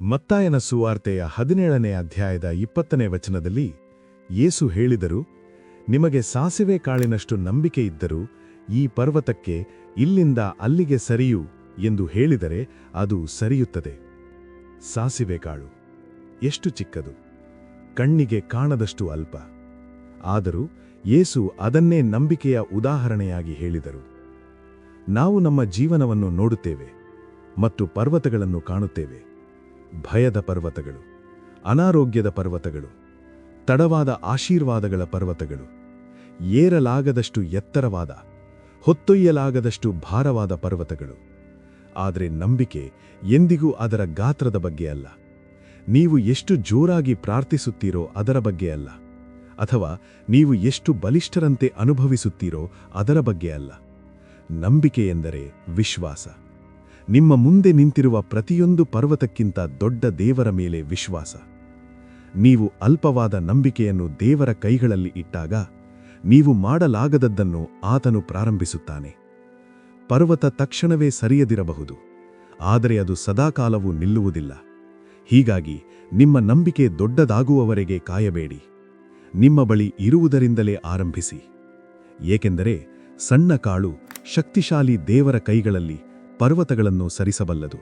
ಮತ್ತಾಯನ ಸುವಾರ್ತೆಯ 17ನೇ ಅಧ್ಯಾಯದ 20ನೇ ವಚನದಲ್ಲಿ ಯೇಸು ಹೇಳಿದರು, ನಿಮಗೆ ಸಾಸಿವೆ ಕಾಳಿನಷ್ಟು ನಂಬಿಕೆ ಇದ್ದರೂ ಈ ಪರ್ವತಕ್ಕೆ ಇಲ್ಲಿಂದ ಅಲ್ಲಿಗೆ ಸರಿಯು ಎಂದು ಹೇಳಿದರೆ ಅದು ಸರಿಯುತ್ತದೆ. ಸಾಸಿವೆ ಕಾಳು ಎಷ್ಟು ಚಿಕ್ಕದು, ಕಣ್ಣಿಗೆ ಕಾಣದಷ್ಟು ಅಲ್ಪ. ಆದರೂ ಯೇಸು ಅದನ್ನೇ ನಂಬಿಕೆಯ ಉದಾಹರಣೆಯಾಗಿ ಹೇಳಿದರು. ನಾವು ನಮ್ಮ ಜೀವನವನ್ನು ನೋಡುತ್ತೇವೆ ಮತ್ತು ಪರ್ವತಗಳನ್ನು ಕಾಣುತ್ತೇವೆ. ಭಯದ ಪರ್ವತಗಳು, ಅನಾರೋಗ್ಯದ ಪರ್ವತಗಳು, ತಡವಾದ ಆಶೀರ್ವಾದಗಳ ಪರ್ವತಗಳು, ಏರಲಾಗದಷ್ಟು ಎತ್ತರವಾದ, ಹೊತ್ತೊಯ್ಯಲಾಗದಷ್ಟು ಭಾರವಾದ ಪರ್ವತಗಳು. ಆದರೆ ನಂಬಿಕೆ ಎಂದಿಗೂ ಅದರ ಗಾತ್ರದ ಬಗ್ಗೆ ಅಲ್ಲ, ನೀವು ಎಷ್ಟು ಜೋರಾಗಿ ಪ್ರಾರ್ಥಿಸುತ್ತೀರೋ ಅದರ ಬಗ್ಗೆ ಅಲ್ಲ, ಅಥವಾ ನೀವು ಎಷ್ಟು ಬಲಿಷ್ಠರಂತೆ ಅನುಭವಿಸುತ್ತೀರೋ ಅದರ ಬಗ್ಗೆ ಅಲ್ಲ. ನಂಬಿಕೆ ಎಂದರೆ ವಿಶ್ವಾಸ. ನಿಮ್ಮ ಮುಂದೆ ನಿಂತಿರುವ ಪ್ರತಿಯೊಂದು ಪರ್ವತಕ್ಕಿಂತ ದೊಡ್ಡ ದೇವರ ಮೇಲೆ ವಿಶ್ವಾಸ. ನೀವು ಅಲ್ಪವಾದ ನಂಬಿಕೆಯನ್ನು ದೇವರ ಕೈಗಳಲ್ಲಿ ಇಟ್ಟಾಗ ನೀವು ಮಾಡಲಾಗದದ್ದನ್ನು ಆತನು ಪ್ರಾರಂಭಿಸುತ್ತಾನೆ. ಪರ್ವತ ತಕ್ಷಣವೇ ಸರಿಯದಿರಬಹುದು, ಆದರೆ ಅದು ಸದಾಕಾಲವೂ ನಿಲ್ಲುವುದಿಲ್ಲ. ಹೀಗಾಗಿ ನಿಮ್ಮ ನಂಬಿಕೆ ದೊಡ್ಡದಾಗುವವರೆಗೆ ಕಾಯಬೇಡಿ. ನಿಮ್ಮ ಬಳಿ ಇರುವುದರಿಂದಲೇ ಆರಂಭಿಸಿ. ಏಕೆಂದರೆ ಸಣ್ಣ ಕಾಳು ಶಕ್ತಿಶಾಲಿ ದೇವರ ಕೈಗಳಲ್ಲಿ ಪರ್ವತಗಳನ್ನು ಸರಿಸಬಲ್ಲದು.